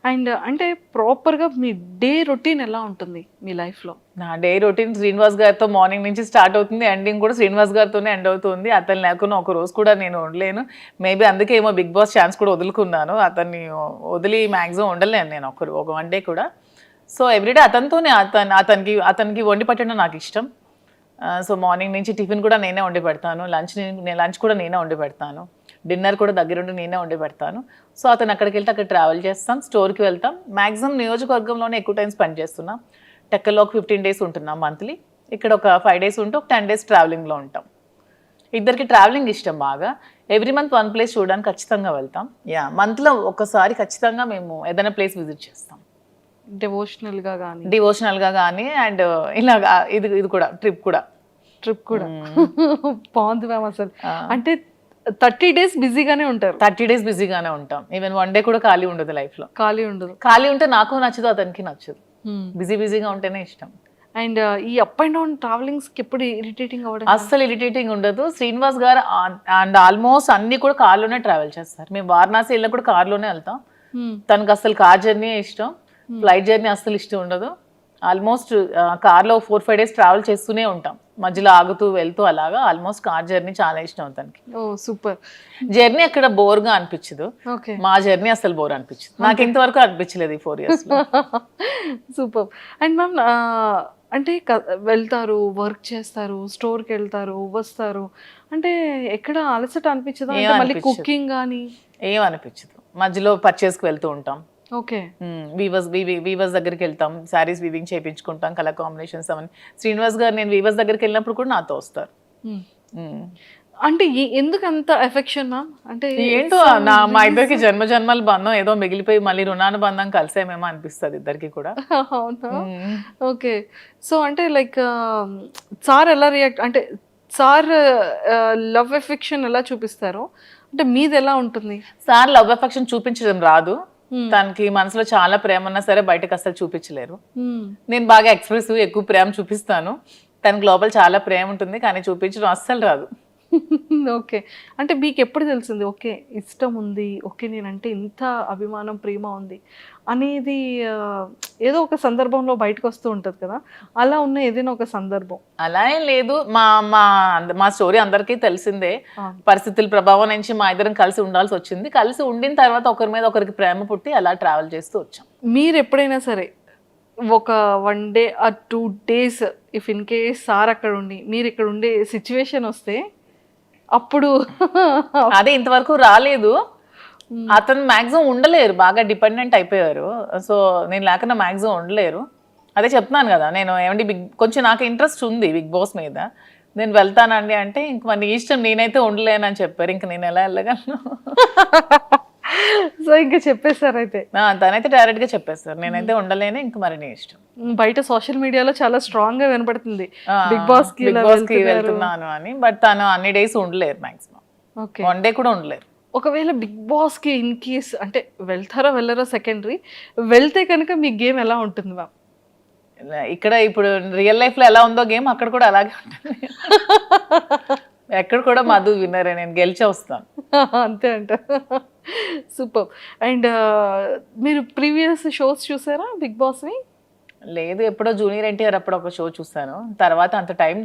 And అంటే ప్రాపర్గా మీ day routine ఎలా ఉంటుంది మీ లైఫ్లో? నా డే రొటీన్ శ్రీనివాస్ గారితో మార్నింగ్ నుంచి స్టార్ట్ అవుతుంది, ఎండింగ్ కూడా శ్రీనివాస్ గారితోనే ఎండ్ అవుతుంది. అతను లేకుండా ఒక రోజు కూడా నేను ఉండలేను. మేబీ అందుకే ఏమో బిగ్ బాస్ ఛాన్స్ కూడా వదులుకున్నాను. అతన్ని వదిలి మ్యాక్సిమం ఉండలేను నేను ఒక వన్ డే కూడా. సో ఎవ్రీడే అతనితోనే, అతనికి వండి పెట్టడం నాకు ఇష్టం. సో మార్నింగ్ నుంచి టిఫిన్ కూడా నేనే వండి పెడతాను, లంచ్ కూడా నేనే వండి పెడతాను, డిన్నర్ కూడా దగ్గరుండి నేనే వండి పెడతాను. సో అతను అక్కడికి వెళ్తే అక్కడ ట్రావెల్ చేస్తాం, స్టోర్కి వెళ్తాం. మ్యాక్సిమం నియోజకవర్గంలోనే ఎక్కువ టైం స్పెండ్ చేస్తున్నాం. టెక్కల్లో ఒక 15 days ఉంటున్నాం మంత్లీ, ఇక్కడ ఒక 5 days ఉంటూ ఒక 10 days ట్రావెలింగ్లో ఉంటాం. ఇద్దరికి ట్రావెలింగ్ ఇష్టం బాగా. ఎవ్రీ మంత్ వన్ ప్లేస్ చూడడానికి ఖచ్చితంగా వెళ్తాం. మంత్లో ఒకసారి ఖచ్చితంగా మేము ఏదైనా ప్లేస్ విజిట్ చేస్తాం, డివోషనల్గా కానీ అండ్ ఇలాగా. ఇది కూడా ట్రిప్ కూడా బాగుంది మ్యామ్. అసలు అంటే 30 days బిజీగానే ఉంటారు. 30 days బిజీగానే ఉంటాం. ఈవెన్ వన్ డే కూడా ఖాళీ ఉండదు లైఫ్లో. ఖాళీ ఉంటే నాకు నచ్చదు, అతనికి నచ్చదు. బిజీగా ఉంటేనే ఇష్టం. అండ్ ఈ అప్ అండ్ డౌన్ ట్రావెలింగ్స్కి ఎప్పుడు ఇరిటేటింగ్ అవ్వడం? అస్సలు ఇరిటేటింగ్ ఉండదు. శ్రీనివాస్ గారు అండ్ ఆల్మోస్ట్ అన్ని కూడా కార్లోనే ట్రావెల్ చేస్తారు. మేము వారణాసి వెళ్ళినా కూడా కార్లోనే వెళ్తాం. తనకు అసలు కార్ జర్నీ ఇష్టం, ఫ్లైట్ జర్నీ అస్సలు ఇష్టం ఉండదు. ఆల్మోస్ట్ కార్లో 4-5 days ట్రావెల్ చేస్తూనే ఉంటాం, మధ్యలో ఆగుతూ వెళ్తూ అలాగా. ఆల్మోస్ట్ కార్ జర్నీ చాలా ఇష్టం తనకి. ఓ సూపర్. జర్నీ అక్కడ బోర్గా అనిపించదు, మా జర్నీ అసలు బోర్ అనిపించదు. నాకు ఇంతవరకు అనిపించలేదు ఈ 4 years. సూపర్. అండ్ మ్యామ్ అంటే వెళ్తారు, వర్క్ చేస్తారు, స్టోర్కి వెళ్తారు, వస్తారు, అంటే ఎక్కడ అలసట అనిపించదు? మళ్ళీ కుకింగ్ కానీ ఏం అనిపించదు. మధ్యలో పర్చేస్కి వెళ్తూ ఉంటాం. ఓకే. వీవర్స్ దగ్గరికి వెళ్తాం, శారీస్ వీవింగ్ చేయించుకుంటాం, కలర్ కాంబినేషన్స్ అవన్నీ. శ్రీనివాస్ గారు నేను వీవర్స్ దగ్గరికి వెళ్ళినప్పుడు కూడా నాతో వస్తారు. అంటే ఎందుకు అంత ఎఫెక్షన్ మ్యామ్? అంటే ఏంటో మా ఇద్దరికి జన్మల బంధం ఏదో మిగిలిపోయి మళ్ళీ రుణానుబంధం కలిసేమేమో అనిపిస్తుంది ఇద్దరికి కూడా. అవునా? ఓకే. సో అంటే లైక్ సార్ ఎలా రియాక్ట్, అంటే సార్ లవ్ ఎఫెక్షన్ ఎలా చూపిస్తారు, అంటే మీది ఎలా ఉంటుంది? సార్ లవ్ ఎఫెక్షన్ చూపించడం రాదు. తనకి మనసులో చాలా ప్రేమ ఉన్నా సరే బయటకు అసలు చూపించలేరు. నేను బాగా ఎక్స్ప్రెసివ్, ఎక్కువ ప్రేమ చూపిస్తాను. తనకి లోపల చాలా ప్రేమ ఉంటుంది కానీ చూపించడం అస్సలు రాదు. ఓకే. అంటే మీకు ఎప్పుడు తెలిసింది ఓకే ఇష్టం ఉంది, ఓకే నేనంటే ఇంత అభిమానం ప్రేమ ఉంది అనేది? ఏదో ఒక సందర్భంలో బయటకు వస్తూ ఉంటుంది కదా, అలా ఉన్న ఏదైనా ఒక సందర్భం? అలా ఏం లేదు. మా స్టోరీ అందరికీ తెలిసిందే. పరిస్థితుల ప్రభావం నుంచి మా ఇద్దరం కలిసి ఉండాల్సి వచ్చింది. కలిసి ఉండిన తర్వాత ఒకరి మీద ఒకరికి ప్రేమ పుట్టి అలా ట్రావెల్ చేస్తూ వచ్చాం. మీరు ఎప్పుడైనా సరే ఒక 1 day or 2 days if in case sir అక్కడ ఉండి మీరు ఇక్కడ ఉండే సిచ్యువేషన్ వస్తే అప్పుడు అదే ఇంతవరకు రాలేదు. అతను మ్యాక్సిమం ఉండలేరు, బాగా డిపెండెంట్ అయిపోయారు. సో నేను లేకుండా మ్యాక్సిమం ఉండలేరు. అదే చెప్తున్నాను కదా, నేను ఏమంటే కొంచెం నాకు ఇంట్రెస్ట్ ఉంది బిగ్ బాస్ మీద, నేను వెళ్తానండి అంటే ఇంక మరి ఇష్టం, నేనైతే ఉండలేనని చెప్పారు. ఇంక నేను ఎలా వెళ్ళగలను? సో ఇంకా చెప్పేశారు అయితే? తనైతే డైరెక్ట్ గా చెప్పేస్తారు, నేనైతే ఉండలేను, ఇంక మరి నీ ఇష్టం. బయట సోషల్ మీడియాలో చాలా స్ట్రాంగ్ గా వినపడుతుంది బిగ్ బాస్ కి వెళ్తున్నాను అని. బట్ తను అన్ని డేస్ ఉండలేరు, మాక్సిమం వన్ డే కూడా ఉండలేరు. ఒకవేళ బిగ్ బాస్ కి ఇన్ కేస్ అంటే వెళ్తారో వెళ్ళారో సెకండరీ, వెళ్తే కనుక మీ గేమ్ ఎలా ఉంటుంది మ్యామ్? ఇక్కడ ఇప్పుడు రియల్ లైఫ్ లో ఎలా ఉందో గేమ్ అక్కడ కూడా అలాగే ఉంటుంది. ఎక్కడ కూడా మధు విన్నరే, నేను గెలిచే వస్తాను అంతే అంట. సూపర్. అండ్ మీరు ప్రీవియస్ షోస్ చూసారా బిగ్ బాస్ని? లేదు, ఎప్పుడో జూనియర్ ఎన్టీఆర్ అప్పుడు ఒక షో చూసాను. తర్వాత అంత టైం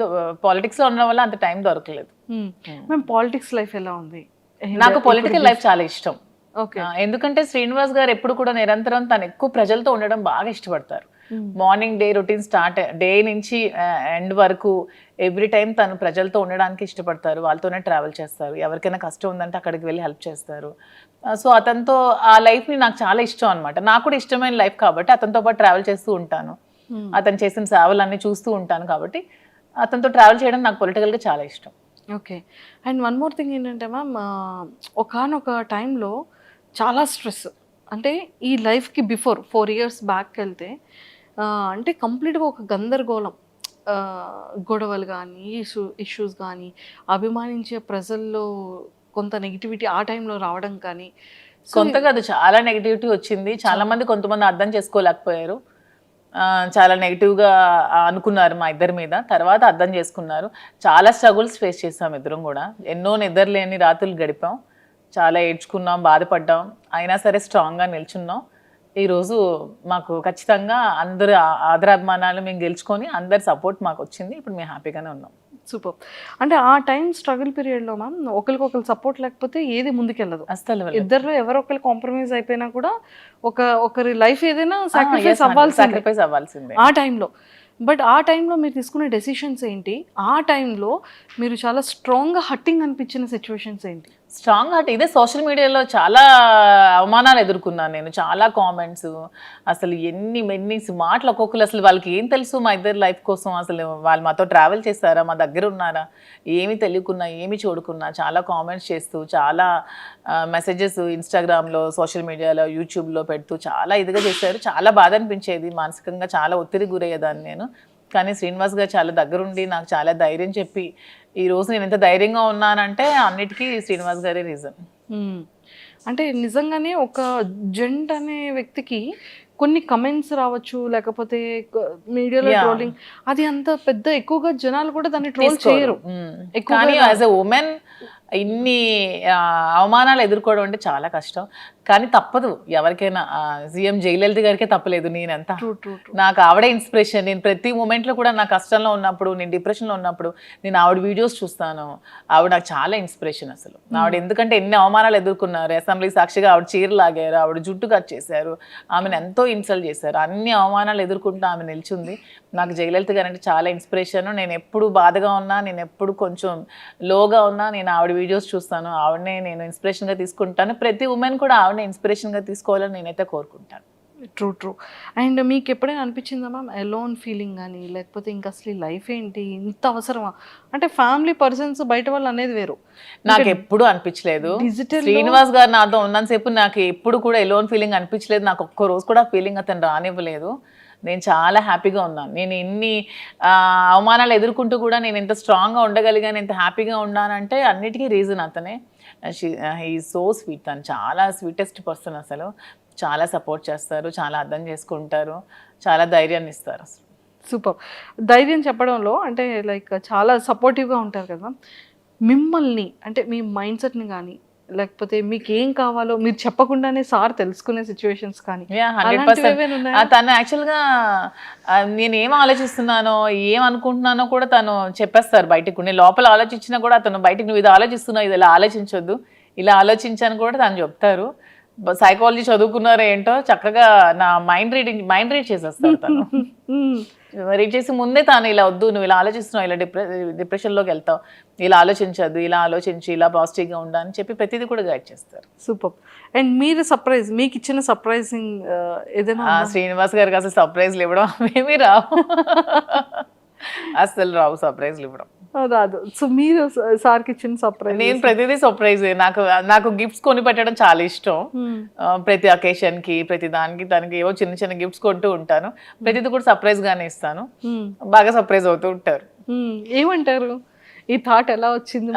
పాలిటిక్స్ లో ఉండడం వల్ల అంత టైం దొరకలేదు. మ్యామ్ పాలిటిక్స్ లైఫ్ ఎలా ఉంది? నాకు పొలిటికల్ లైఫ్ చాలా ఇష్టం. ఎందుకంటే శ్రీనివాస్ గారు ఎప్పుడు కూడా నిరంతరం తను ఎక్కువ ప్రజలతో ఉండడం బాగా ఇష్టపడతారు. Morning day routine start day నుంచి ఎండ్ వరకు ఎవ్రీ టైం తను ప్రజలతో ఉండడానికి ఇష్టపడతారు, వాళ్ళతోనే ట్రావెల్ చేస్తారు. ఎవరికైనా కష్టం ఉందంటే అక్కడికి వెళ్ళి హెల్ప్ చేస్తారు. సో అతనితో ఆ లైఫ్ని నాకు చాలా ఇష్టం అనమాట. నాకు కూడా ఇష్టమైన లైఫ్ కాబట్టి అతనితో పాటు ట్రావెల్ చేస్తూ ఉంటాను. అతను చేసిన సేవలన్నీ చూస్తూ ఉంటాను కాబట్టి అతనితో ట్రావెల్ చేయడం నాకు పొలిటికల్గా చాలా ఇష్టం. Okay. And one more thing ఏంటంటే మ్యామ్, ఒకానొక టైంలో చాలా స్ట్రెస్, అంటే ఈ లైఫ్కి బిఫోర్ 4 years బ్యాక్ వెళ్తే అంటే కంప్లీట్గా ఒక గందరగోళం, గొడవలు కానీ ఇష్యూస్ కానీ, అభిమానించే ప్రజల్లో కొంత నెగిటివిటీ ఆ టైంలో రావడం కానీ. కొంత కాదు, చాలా నెగిటివిటీ వచ్చింది. చాలా మంది కొంతమంది అర్థం చేసుకోలేకపోయారు, చాలా నెగిటివ్గా అనుకున్నారు మా ఇద్దరి మీద. తర్వాత అర్థం చేసుకున్నారు. చాలా స్ట్రగుల్స్ ఫేస్ చేసాం ఇద్దరం కూడా. ఎన్నో నిద్రలేని రాత్రులు గడిపాం, చాలా ఏడ్చుకున్నాం, బాధపడ్డాం. అయినా సరే స్ట్రాంగ్గా నిల్చున్నాం. ఈరోజు మాకు ఖచ్చితంగా అందరు ఆదరాభిమానాలు మేము గెలుచుకొని అందరి సపోర్ట్ మాకు వచ్చింది. ఇప్పుడు మేము హ్యాపీగానే ఉన్నాం. సూపర్. అంటే ఆ టైం స్ట్రగుల్ పీరియడ్లో మ్యామ్ ఒకరికొకరు సపోర్ట్ లేకపోతే ఏది ముందుకెళ్ళదు. అస్సలు ఇద్దరు ఎవరో ఒకరు కాంప్రమైజ్ అయిపోయినా కూడా ఒకరి లైఫ్ ఏదైనా సాక్రిఫైస్ అవ్వాల్సిందే ఆ టైంలో. బట్ ఆ టైంలో మీరు తీసుకునే డెసిషన్స్ ఏంటి? ఆ టైంలో మీరు చాలా స్ట్రాంగ్గా హట్టింగ్ అనిపించిన సిచ్యువేషన్స్ ఏంటి? స్ట్రాంగ్ హార్ట్ ఇదే సోషల్ మీడియాలో చాలా అవమానాలు ఎదుర్కొన్నాను నేను. చాలా కామెంట్స్, అసలు ఎన్ని మాటలు ఒక్కొక్కరు. అసలు వాళ్ళకి ఏం తెలుసు మా ఇద్దరు లైఫ్ కోసం? అసలు వాళ్ళు మాతో ట్రావెల్ చేస్తారా, మా దగ్గర ఉన్నారా, ఏమి తెలియకున్నా ఏమి చూడకున్నా చాలా కామెంట్స్ చేస్తూ, చాలా మెసేజెస్ ఇన్స్టాగ్రామ్లో, సోషల్ మీడియాలో, యూట్యూబ్లో పెడుతూ చాలా ఇదిగా చేశారు. చాలా బాధ అనిపించేది. మానసికంగా చాలా ఒత్తిడి గురయ్యేదాన్ని నేను. కానీ శ్రీనివాస్ గారు చాలా దగ్గరుండి నాకు చాలా ధైర్యం చెప్పి ఈరోజు నేను ఎంత ధైర్యంగా ఉన్నానంటే అన్నిటికీ శ్రీనివాస్ గారే రీజన్. అంటే నిజంగానే ఒక జెంట్ అనే వ్యక్తికి కొన్ని కమెంట్స్ రావచ్చు, లేకపోతే మీడియాలో ట్రోలింగ్, అది అంత పెద్ద ఎక్కువగా జనాలు కూడా దాన్ని ట్రోల్ చేయరు. కానీ యాజ్ ఎ ఉమెన్ ఇన్ని అవమానాలు ఎదుర్కోవడం అంటే చాలా కష్టం. కానీ తప్పదు ఎవరికైనా. సీఎం జయలలిత గారికే తప్పలేదు. నేనంతా నాకు ఆవిడే ఇన్స్పిరేషన్. నేను ప్రతి మూమెంట్లో కూడా నా కష్టంలో ఉన్నప్పుడు, నేను డిప్రెషన్లో ఉన్నప్పుడు నేను ఆవిడ వీడియోస్ చూస్తాను. ఆవిడ నాకు చాలా ఇన్స్పిరేషన్ అసలు. ఆవిడ ఎందుకంటే ఎన్ని అవమానాలు ఎదుర్కొన్నారు. అసెంబ్లీ సాక్షిగా ఆవిడ చీర లాగారు, ఆవిడ జుట్టు కట్ చేశారు, ఆమెను ఎంతో ఇన్సల్ట్ చేశారు. అన్ని అవమానాలు ఎదుర్కొంటూ ఆమె నిల్చుంది. నాకు జయలలిత గారు అంటే చాలా ఇన్స్పిరేషన్. నేను ఎప్పుడు బాధగా ఉన్నా, నేను ఎప్పుడు కొంచెం లోగా ఉన్నా నేను ఆవిడ వీడియోస్ చూస్తాను. ఆవిడనే నేను ఇన్స్పిరేషన్గా తీసుకుంటాను. ప్రతి ఉమెన్ కూడా ఆవిడనే ఇన్స్పిరేషన్గా తీసుకోవాలని నేనైతే కోరుకుంటాను. ట్రూ. అండ్ మీకు ఎప్పుడైనా అనిపించిందా మ్యామ్ ఎలోన్ ఫీలింగ్ కానీ, లేకపోతే ఇంకా అసలు లైఫ్ ఏంటి ఇంత అవసరమా? అంటే ఫ్యామిలీ పర్సన్స్ బయట వాళ్ళు అనేది వేరు. నాకు ఎప్పుడు అనిపించలేదు. శ్రీనివాస్ గారు నాతో ఉన్నంతసేపు నాకు ఎప్పుడు కూడా ఎలోన్ ఫీలింగ్ అనిపించలేదు. నాకు ఒక్క రోజు కూడా ఫీలింగ్ అతను రానివ్వలేదు. నేను చాలా హ్యాపీగా ఉన్నాను. నేను ఎన్ని అవమానాలు ఎదుర్కొంటూ కూడా నేను ఎంత స్ట్రాంగ్గా ఉండగలిగాను, ఎంత హ్యాపీగా ఉన్నానంటే అన్నిటికీ రీజన్ అతనే. He so sweet. తను చాలా స్వీటెస్ట్ పర్సన్. అసలు చాలా సపోర్ట్ చేస్తారు, చాలా అర్థం చేసుకుంటారు, చాలా ధైర్యాన్ని ఇస్తారు. అసలు సూపర్. ధైర్యం చెప్పడంలో అంటే లైక్ చాలా సపోర్టివ్గా ఉంటారు కదా. మిమ్మల్ని అంటే మీ మైండ్ సెట్ని కానీ, లేకపోతే మీకు ఏం కావాలో మీరు చెప్పకుండానే సార్ తెలుసుకునే సిచ్యువేషన్స్ కానీ? 100%. తను యాక్చువల్గా నేను ఏం ఆలోచిస్తున్నానో, ఏం అనుకుంటున్నానో కూడా తను చెప్పేస్తారు బయటకు. నేను లోపల ఆలోచించినా కూడా అతను బయటకు నువ్వు ఇది ఆలోచిస్తున్నావు, ఇది ఇలా ఆలోచించొద్దు, ఇలా ఆలోచించాను కూడా తను చెప్తారు. సైకాలజీ చదువుకున్నారో ఏంటో చక్కగా నా మైండ్ రీడ్ చేసేస్తారు తను. రీడ్ చేసి ముందే తాను ఇలా వద్దు, నువ్వు ఇలా ఆలోచిస్తున్నావు, ఇలా డిప్రెషన్లోకి వెళ్తావు, ఇలా ఆలోచించద్దు, ఇలా ఆలోచించి ఇలా పాజిటివ్గా ఉండాలని చెప్పి ప్రతిదీ కూడా గైడ్ చేస్తారు. సూపర్. అండ్ మీరు సర్ప్రైజ్, మీకు ఇచ్చిన సర్ప్రైజింగ్ ఏదైనా? శ్రీనివాస్ గారికి అసలు సర్ప్రైజ్లు ఇవ్వడం ఏమీ రావు. అసలు రావు సర్ప్రైజ్లు ఇవ్వడం రాదు. సో మీరు సార్కి ఇచ్చిన సర్ప్రైజ్? నేను ప్రతిదీ సర్ప్రైజ్. నాకు గిఫ్ట్స్ కొని పెట్టడం చాలా ఇష్టం. ప్రతి అకేషన్కి, ప్రతి దానికి తనకి ఏవో చిన్న చిన్న గిఫ్ట్స్ కొంటూ ఉంటాను. ప్రతిదీ కూడా సర్ప్రైజ్ గానే ఇస్తాను. బాగా సర్ప్రైజ్ అవుతూ ఉంటారు. ఏమంటారు? ఈ థాట్ ఎలా వచ్చింది,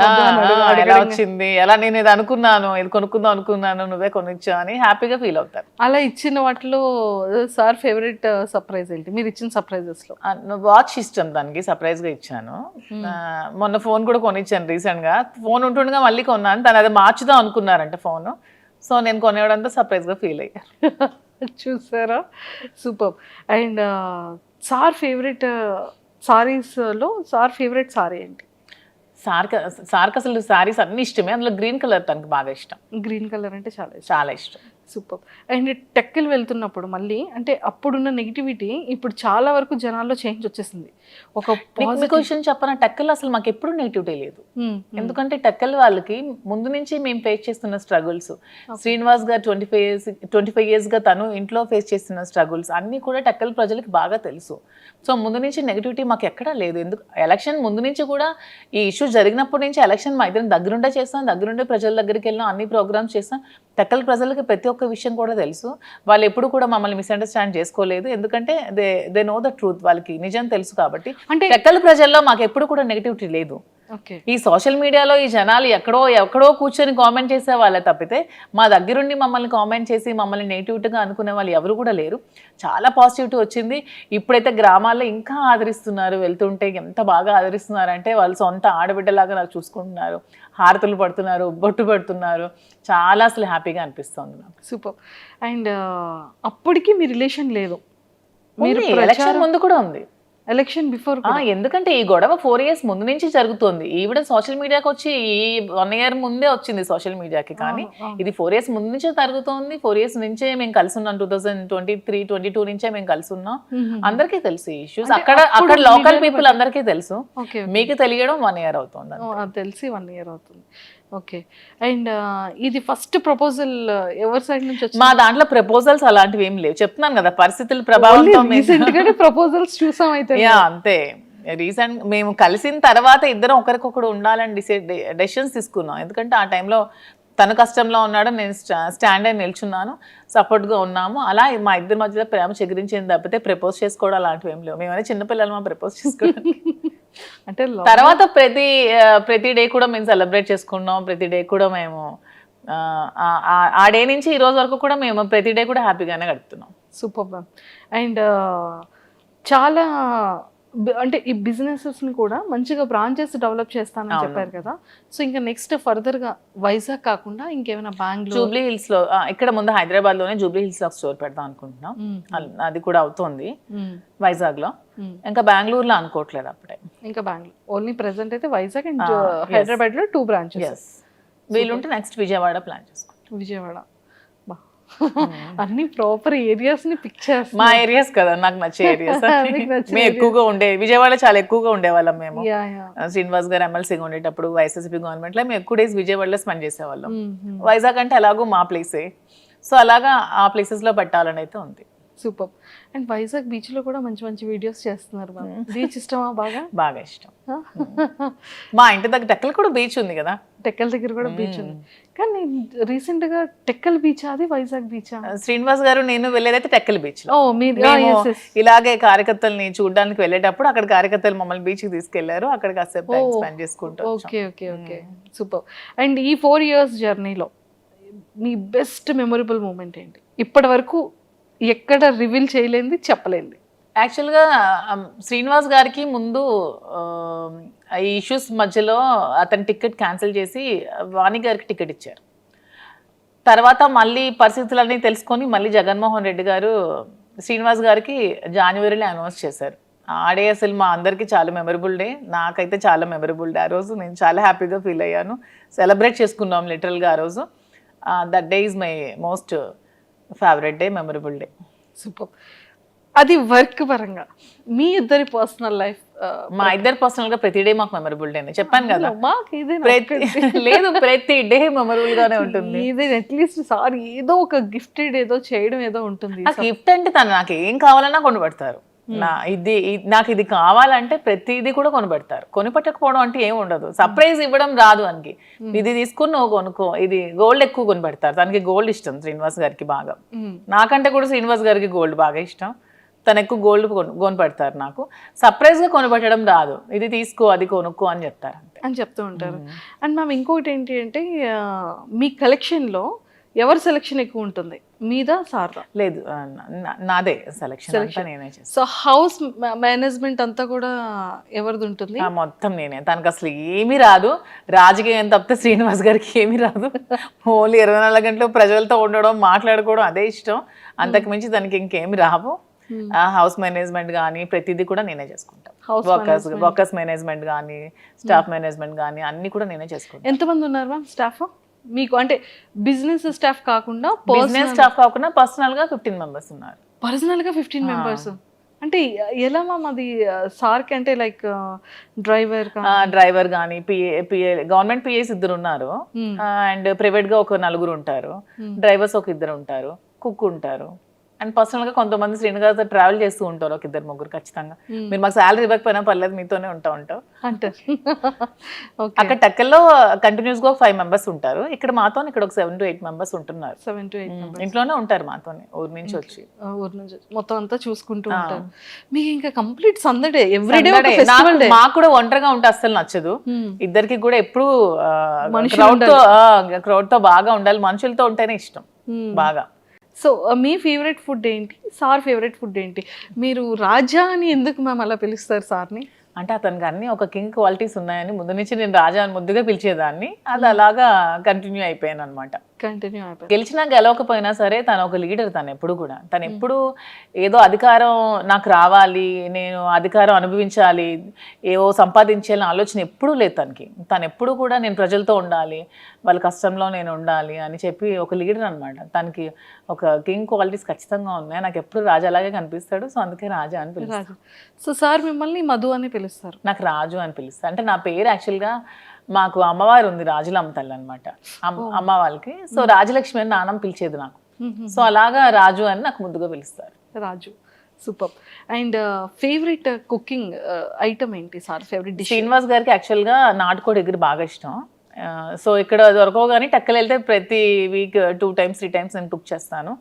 ఎలా వచ్చింది, ఎలా నేను ఇది అనుకున్నాను, ఇది కొనుక్కుందాం అనుకున్నాను, నువ్వే కొనిచ్చా అని హ్యాపీగా ఫీల్ అవుతారు. అలా ఇచ్చిన వాటిలో సార్ ఫేవరెట్ సర్ప్రైజ్ ఏంటి మీరు ఇచ్చిన సర్ప్రైజెస్ లో? వాచ్ ఇష్టం దానికి, సర్ప్రైజ్ గా ఇచ్చాను. మొన్న ఫోన్ కూడా కొనిచ్చాను రీసెంట్ గా. ఫోన్ ఉంటుండగా మళ్ళీ కొన్నాను. తను అది మార్చుదాం అనుకున్నారంట ఫోన్. సో నేను కొనేవడంతో సర్ప్రైజ్ గా ఫీల్ అయ్యారు. చూసారా, super. And sir favourite saris లో సార్ ఫేవరెట్ సారీ ఏంటి? సార్కి అసలు సారీస్ అన్ని ఇష్టమే. అందులో గ్రీన్ కలర్ తనకు బాగా ఇష్టం. గ్రీన్ కలర్ అంటే చాలా ఇష్టం. సూపర్. అండ్ టెక్కలు వెళ్తున్నప్పుడు మళ్ళీ అంటే అప్పుడున్న నెగిటివిటీ ఇప్పుడు చాలా వరకు జనాల్లో చేంజ్ వచ్చేసింది. ఒక క్వశ్చన్ చెప్పనా, టెక్కలు అసలు మాకు ఎప్పుడు నెగిటివిటీ లేదు. ఎందుకంటే టెక్కల్ వాళ్ళకి ముందు నుంచి మేము ఫేస్ చేస్తున్న స్ట్రగుల్స్, శ్రీనివాస్ గారు 25 years గా తను ఇంట్లో ఫేస్ చేస్తున్న స్ట్రగుల్స్ అన్నీ కూడా టెక్కల్ ప్రజలకి బాగా తెలుసు. సో ముందు నుంచి నెగిటివిటీ మాకు ఎక్కడా లేదు. ఎందుకు ఎలక్షన్ ముందు నుంచి కూడా ఈ ఇష్యూ జరిగినప్పటి నుంచి ఎలక్షన్ మా ఇద్దరం దగ్గరుండే చేస్తాం, దగ్గరుండే ప్రజల దగ్గరికి వెళ్ళాం, అన్ని ప్రోగ్రామ్స్ చేస్తాం. టెక్కల్ ప్రజలకి ప్రతి ఒక్క విషయం కూడా తెలుసు. వాళ్ళు ఎప్పుడు కూడా మమ్మల్ని మిస్అండర్స్టాండ్ చేసుకోలేదు. ఎందుకంటే దే నో ద ట్రూత్. వాళ్ళకి నిజం తెలుసు కాబట్టి. అంటే టెక్కల్ ప్రజల్లో మాకు ఎప్పుడు కూడా నెగిటివిటీ లేదు. ఈ సోషల్ మీడియాలో ఈ జనాలు ఎక్కడో కూర్చొని కామెంట్ చేసే వాళ్ళే తప్పితే మా దగ్గరుండి మమ్మల్ని కామెంట్ చేసి మమ్మల్ని నెగిటివిటీగా అనుకునే వాళ్ళు ఎవరు కూడా లేరు. చాలా పాజిటివిటీ వచ్చింది. ఇప్పుడైతే గ్రామాల్లో ఇంకా ఆదరిస్తున్నారు. వెళ్తుంటే ఎంత బాగా ఆదరిస్తున్నారంటే వాళ్ళు సొంత ఆడబిడ్డలాగా నాకు చూసుకుంటున్నారు. హారతులు పడుతున్నారు, బొట్టు పెడుతున్నారు. చాలా అసలు హ్యాపీగా అనిపిస్తుంది నాకు. సూపర్. అండ్ అప్పటికి మీ రిలేషన్ లేదు, మీరు ఎలక్షన్ ముందు కూడా ఉంది. ఎలక్షన్ బిఫోర్ ఎందుకంటే ఈ గొడవ 4 years ముందు నుంచి జరుగుతుంది. ఈవిడ సోషల్ మీడియాకి వచ్చి ఈ 1 year ముందే వచ్చింది సోషల్ మీడియాకి. కానీ ఇది 4 years ముందు నుంచే జరుగుతోంది. 4 years నుంచే మేము కలిసి ఉన్నాం. 2023-22 నుంచే మేము కలిసి ఉన్నాం. అందరికీ తెలుసు ఈ ఇష్యూస్. అక్కడ లోకల్ పీపుల్ అందరికీ తెలుసు. మీకు తెలియడం 1 year అవుతుంది. తెలిసి 1 year అవుతుంది. ఓకే. అండ్ ఇది ఫస్ట్ ప్రపోజల్ ఎవరి సైడ్ నుంచి వచ్చింది? మా దాంట్లో ప్రపోజల్స్ అలాంటివి ఏం లేవు. చెప్తున్నాను కదా, పరిస్థితుల ప్రభావంతో ప్రపోజల్స్ చూసాం అయితే. అంతే. రీసెంట్ మేము కలిసిన తర్వాత ఇద్దరం ఒకరికొకరు ఉండాలని డెసిషన్స్ తీసుకున్నాం. ఎందుకంటే ఆ టైంలో తను కష్టంలో ఉన్నాడు, నేను స్టాండ్ అయి నిల్చున్నాను, సపోర్ట్గా ఉన్నాము. అలా మా ఇద్దరి మధ్యలో ప్రేమ చెగిరించింది తప్పితే ప్రపోజ్ చేసుకోవడం అలాంటివి ఏం లేవు. మేమైనా చిన్నపిల్లలు, మా ప్రపోజ్ చేసుకోవడం అంటే తర్వాత ప్రతి డే కూడా మేము సెలబ్రేట్ చేసుకున్నాం. ప్రతి డే కూడా మేము ఆ డే నుంచి ఈ రోజు వరకు కూడా మేము ప్రతి డే కూడా హ్యాపీగానే గడుపుతున్నాం. Super ma'am. అండ్ చాలా అంటే ఈ బిజినెసెస్ని కూడా మంచిగా బ్రాంచెస్ డెవలప్ చేస్తానని చెప్పారు కదా. సో ఇంకా నెక్స్ట్ ఫర్దర్గా వైజాగ్ కాకుండా ఇంకేమైనా బెంగళూరు, జూబ్లీ హిల్స్లో, ఇక్కడ ముందు హైదరాబాద్లోనే జూబ్లీ హిల్స్లో స్టోర్ పెడదాం అనుకుంటున్నాం. అది కూడా అవుతుంది వైజాగ్లో. ఇంకా బెంగళూరులో అనుకోవట్లేదు అప్పుడే. ఇంకా బెంగళూరు ఓన్లీ ప్రెసెంట్ అయితే వైజాగ్ అండ్ హైదరాబాద్లో 2 branches. వీలుంటే నెక్స్ట్ విజయవాడ ప్లాన్ చేసుకుంటాం. విజయవాడ అన్ని ప్రాపర్ ఏరియాస్ ని పిక్ చేస్తాం. మా ఏరియాస్ కదా నాకు నచ్చే ఏరియాస్. మేము ఎక్కువగా విజయవాడ చాలా ఎక్కువగా ఉండేవాళ్ళం మేము. శ్రీనివాస్ గారు ఎమ్మెల్సీగా ఉండేటప్పుడు వైఎస్ఆర్సీపీ గవర్నమెంట్ లో మేము ఎక్కువ డేస్ విజయవాడలో స్పెండ్ చేసేవాళ్ళం. వైజాగ్ అంటే అలాగూ మా ప్లేసే. సో అలాగా ఆ ప్లేసెస్ లో పెట్టాలని అయితే ఉంది. సూపర్. అండ్ వైజాగ్ బీచ్ లో కూడా మంచి మంచి వీడియోస్ చేస్తున్నారు. బీచ్ ఇష్టమా? బాగా ఇష్టం. మా ఇంటి దగ్గర టెక్కల్ కూడా బీచ్ ఉంది కదా. టెక్కల్ దగ్గర కూడా బీచ్ ఉంది. కానీ రీసెంట్ గా టెక్కల్ బీచ్, అది వైజాగ్ బీచ్. శ్రీనివాస్ గారు నేను వెళ్ళేదైతే టెక్కల్ బీచ్. ఇలాగే కార్యకర్తల్ని చూడడానికి వెళ్ళేటప్పుడు అక్కడ కార్యకర్తలు మమ్మల్ని బీచ్ కి తీసుకెళ్లారు. అక్కడ కాసేపు టైం స్పెండ్ చేసుకుంటాం. Okay okay okay. Super. And ఈ 4 years జర్నీలో మీ బెస్ట్ మెమొరబుల్ మూమెంట్ ఏంటి? ఇప్పటి వరకు ఎక్కడ రివీల్ చేయలేంది, చెప్పలేంది? యాక్చువల్గా శ్రీనివాస్ గారికి ముందు ఈ ఇష్యూస్ మధ్యలో అతని టికెట్ క్యాన్సిల్ చేసి వాణి గారికి టికెట్ ఇచ్చారు. తర్వాత మళ్ళీ పరిస్థితులన్నీ తెలుసుకొని మళ్ళీ జగన్మోహన్ రెడ్డి గారు శ్రీనివాస్ గారికి జనవరిలో అనౌన్స్ చేశారు. ఆ డే అసలు మా అందరికీ చాలా మెమరబుల్ డే. నాకైతే చాలా మెమరబుల్ డే. ఆ రోజు నేను చాలా హ్యాపీగా ఫీల్ అయ్యాను. సెలబ్రేట్ చేసుకున్నాం లిటరల్గా ఆ రోజు. That day is my most favourite day, memorable day. Super. అది వర్క్ పరంగా మీ ఇద్దరి పర్సనల్ లైఫ్? మా ఇద్దరు పర్సనల్ గా ప్రతి డే మాకు మెమరబుల్ డే. చెప్పాను కదా, లేదు ప్రతి డే మెమరబుల్ గానే ఉంటుంది. ఇది అట్లీస్ట్ సార్ ఏదో ఒక గిఫ్టెడ్ ఏదో చేయడం ఏదో ఉంటుంది. గిఫ్ట్ అంటే తను నాకు ఏం కావాలన్నా కొనిపెడతారు. నాకు ఇది కావాలంటే ప్రతిదీ కూడా కొనిపెడతారు. కొనిపెట్టకపోవడం అంటే ఏమి ఉండదు. సర్ప్రైజ్ ఇవ్వడం రాదు అనికి. ఇది తీసుకుని నువ్వు కొనుక్కో, ఇది గోల్డ్ ఎక్కువ కొనిపెడతారు. తనకి గోల్డ్ ఇష్టం శ్రీనివాస్ గారికి బాగా. నాకంటే కూడా శ్రీనివాస్ గారికి గోల్డ్ బాగా ఇష్టం. తను ఎక్కువ గోల్డ్ కొనిపెడతారు. నాకు సర్ప్రైజ్ గా కొనిపెట్టడం రాదు. ఇది తీసుకో, అది కొనుక్కో అని చెప్తారు అని చెప్తూ ఉంటారు. అండ్ మ్యామ్ ఇంకోటి ఏంటి అంటే మీ కలెక్షన్ లో ఎవరి సెలెక్షన్ ఎక్కువ ఉంటుంది, మీదా సార్దా? లేదు, నాదే సెలెక్షన్. నేనే చేస్తాను. సో హౌస్ మేనేజ్మెంట్ అంతా కూడా ఎవరిది ఉంటుంది? మొత్తం నేనే. తనకు అసలు ఏమీ రాదు. రాజకీయం తప్పితే శ్రీనివాస్ గారికి ఏమీ రాదు. ఓన్లీ 24 గంటలు ప్రజలతో ఉండడం, మాట్లాడుకోవడం అదే ఇష్టం. అంతకు మించి తనకి ఇంకేమి రావు. హౌస్ మేనేజ్మెంట్ కానీ ప్రతిదీ కూడా నేనే చేసుకుంటాను. వర్కర్స్ మేనేజ్మెంట్ కానీ స్టాఫ్ మేనేజ్మెంట్ కానీ అన్ని కూడా నేనే చేసుకుంటాను. ఎంతమంది ఉన్నారు మ్యామ్ స్టాఫ్ మీకు? అంటే బిజినెస్ స్టాఫ్ కాకుండా, బిజినెస్ స్టాఫ్ కాకుండా పర్సనల్ గా 15 members ఉన్నారు. పర్సనల్ గా 15 members అంటే ఎలా మ్యామ్? అది సార్కి అంటే లైక్ డ్రైవర్ కానీ పిఏ గవర్నమెంట్ పిఏస్ 2 ఉన్నారు. అండ్ ప్రైవేట్ గా ఒక 4 ఉంటారు. డ్రైవర్స్ ఒక 2 ఉంటారు. కుక్ ఉంటారు. అండ్ పర్సనల్ గా కొంతమంది శ్రీనివాస్ ట్రావెల్ చేస్తూ ఉంటారు, ఒక 2-3 ఖచ్చితంగా. మీరు మాకు శాలరీ ఇవ్వకపోయినా పర్లేదు, మీతోనే ఉంటాం అంటారు. అక్కడ టెక్కల్లో కంటిన్యూస్ గా 5 members ఉంటారు. ఇక్కడ మాతో ఇక్కడ ఒక 7 to 8 members ఉంటున్నారు. 7 to 8 ఇంట్లోనే ఉంటారు మాతోనే, ఊరు నుంచి వచ్చి మొత్తం అంతా చూసుకుంటూ ఉంటారు. మీకు ఇంకా కంప్లీట్ సందడే, ఎవ్రీడే. మాకు కూడా ఒంటరిగా ఉంటే అస్సలు నచ్చదు. ఇద్దరికి కూడా ఎప్పుడు క్రౌడ్ తో బాగా ఉండాలి, మనుషులతో ఉంటేనే ఇష్టం బాగా. సో మీ ఫేవరెట్ ఫుడ్ ఏంటి, సార్ ఫేవరెట్ ఫుడ్ ఏంటి? మీరు రాజా అని ఎందుకు మ్యామ్ అలా పిలుస్తారు సార్ని? అంటే అతనికి అన్ని ఒక కింగ్ క్వాలిటీస్ ఉన్నాయని ముందు నుంచి నేను రాజా అని ముద్దుగా పిలిచేదాన్ని, అది అలాగా కంటిన్యూ అయిపోయాను అనమాట. కంటిన్యూ అయిపోయింది. గెలిచినా గెలవకపోయినా సరే తను ఒక లీడర్. తను ఎప్పుడు కూడా తను ఎప్పుడు ఏదో అధికారం నాకు రావాలి, నేను అధికారం అనుభవించాలి, ఏవో సంపాదించాలని ఆలోచన ఎప్పుడూ లేదు తనకి. తను ఎప్పుడు కూడా నేను ప్రజలతో ఉండాలి, వాళ్ళ కష్టంలో నేను ఉండాలి అని చెప్పి ఒక లీడర్ అనమాట. తనకి ఒక కింగ్ క్వాలిటీస్ ఖచ్చితంగా ఉన్నాయి. నాకు ఎప్పుడు రాజా అలాగే కనిపిస్తాడు, సో అందుకే రాజా అని పిలుస్తాను. రాజు. సో సార్ మిమ్మల్ని మధు అని పిలుస్తారు. నాకు రాజు అని పిలుస్తాను. అంటే నా పేరు యాక్చువల్గా మాకు అమ్మవారు ఉంది, రాజులమ్మ తల్లి అనమాట అమ్మ వాళ్ళకి. సో రాజలక్ష్మి అని నాన్నమ్మ పిలిచేది నాకు. సో అలాగా రాజు అని నాకు ముద్దుగా పిలుస్తారు. Raju. Super. And favourite cooking item ఏంటి సార్? Favourite dish? శ్రీనివాస్ గారికి యాక్చువల్గా నాటుకోడి ఎగురు బాగా ఇష్టం. సో ఇక్కడ దొరకవు కానీ టెక్కలు వెళ్తే ప్రతి వీక్ 2 times 3 times నేను కుక్ చేస్తాను.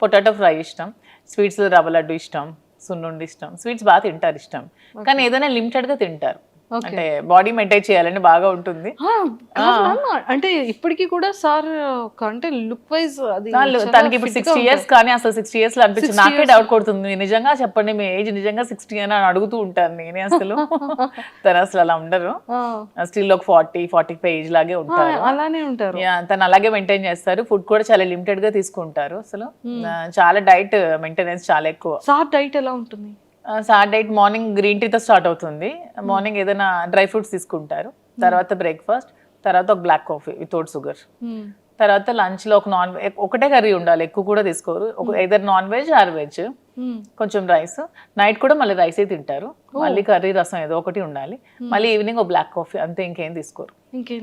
పొటాటో ఫ్రై ఇష్టం, స్వీట్స్ రవ్వ లడ్డు ఇష్టం, సున్నుండి ఇష్టం. స్వీట్స్ బాగా తింటారు ఇష్టం, కానీ ఏదైనా లిమిటెడ్గా తింటారు. అంటే బాడీ మెయింటైన్ చేయాలని బాగా ఉంటుంది. అంటే ఇప్పటికీ కూడా సార్ అంటే లుక్ వైజ్ అది తనకి ఇప్పుడు 60 years, కానీ అసలు 60 years లో అనిపించింది. నాకే డౌట్ కొడుతుంది, నిజంగా చెప్పండి మీ ఏజ్ నిజంగా 60 అని అడుగుతూ ఉంటాను నేనే. అసలు తను అసలు అలా ఉండరు, స్టిల్ ఒక 40-45 ఏజ్ లాగే ఉంటారు. అలానే ఉంటారు. తను అలాగే మెయింటైన్ చేస్తారు. ఫుడ్ కూడా చాలా లిమిటెడ్ గా తీసుకుంటారు. అసలు చాలా డైట్ మెయింటెనెన్స్ చాలా ఎక్కువ. సార్ డైట్ ఎలా ఉంటుంది? సార్ డైట్ మార్నింగ్ గ్రీన్ టీతో స్టార్ట్ అవుతుంది. మార్నింగ్ ఏదైనా డ్రై ఫ్రూట్స్ తీసుకుంటారు, తర్వాత బ్రేక్ఫాస్ట్, తర్వాత ఒక బ్లాక్ కాఫీ వితౌట్ షుగర్, తర్వాత లంచ్ లో ఒక ఒకటే కర్రీ ఉండాలి, ఎక్కువ కూడా తీసుకోరు. ఏదైనా నాన్ వెజ్ ఆర్ వెజ్, కొంచెం రైస్. నైట్ కూడా మళ్ళీ రైసే తింటారు, మళ్ళీ కర్రీ రసం ఏదో ఒకటి ఉండాలి, మళ్ళీ ఈవినింగ్ ఒక బ్లాక్ కాఫీ, అంతే. ఇంకేం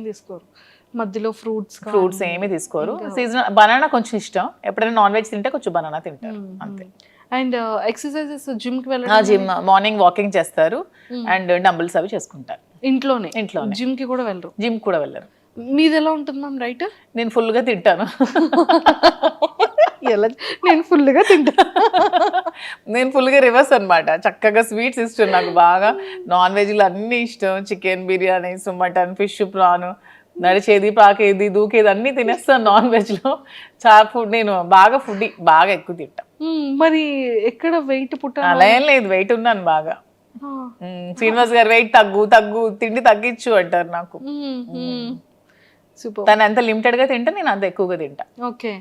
తీసుకోరు. మధ్యలో ఫ్రూట్స్ ఏమీ తీసుకోరు. సీజనల్ బనానా కొంచెం ఇష్టం, ఎప్పుడైనా నాన్ వెజ్ తింటే కొంచెం బనానా తింటారు, అంతే. అండ్ ఎక్సర్సైజెస్ జిమ్ కి వెళ్ళడం? జిమ్ మార్నింగ్ వాకింగ్ చేస్తారు అండ్ డంబుల్స్ అవి చేసుకుంటారు ఇంట్లోనే. జిమ్ కి కూడా వెళ్ళరు. మీది ఎలా ఉంటుంది మ్యామ్ డైట్? నేను ఫుల్ గా తింటాను. నేను ఫుల్గా తింటాను. నేను ఫుల్గా రివర్స్ అనమాట. చక్కగా స్వీట్స్ ఇష్టం నాకు బాగా, నాన్ వెజ్లు అన్నీ ఇష్టం, chicken biryani, mutton, fish, prawn, నడిచేది పాకేది దూకేది అన్నీ తినేస్తాను. నాన్ వెజ్లో చాలా ఫుడ్, నేను బాగా ఫుడ్ బాగా ఎక్కువ తింటా. మరి ఎక్కడ వెయిట్ అలా ఏం లేదు, వెయిట్ ఉన్నాను బాగా. శ్రీనివాస్ గారు వెయిట్ తగ్గు తిండి తగ్గించు అంటారు నాకు. తను ఎంత లిమిటెడ్ గా తింటే నేను అంత ఎక్కువగా తింటా. ఓకే,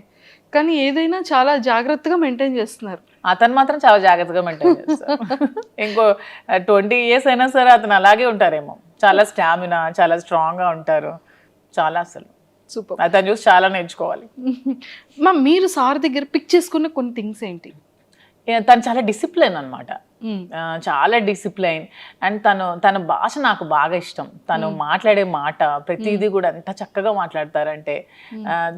కానీ ఏదైనా చాలా జాగ్రత్తగా మెయింటైన్ చేస్తున్నారు. అతను మాత్రం చాలా జాగ్రత్తగా మెయింటైన్ చేస్తారు. ఇంకో 20 years అయినా సరే అతను అలాగే ఉంటారేమో. చాలా స్టామినా, చాలా స్ట్రాంగ్ గా ఉంటారు, చాలా. అసలు సూపర్. అతను చూసి చాలా నేర్చుకోవాలి. మీరు సార్ దగ్గర పిక్ చేసుకున్న కొన్ని థింగ్స్ ఏంటి? తను చాలా డిసిప్లైన్ అనమాట, చాలా డిసిప్లైన్. అండ్ తన భాష నాకు బాగా ఇష్టం. తను మాట్లాడే మాట ప్రతిదీ కూడా ఎంత చక్కగా మాట్లాడతారంటే,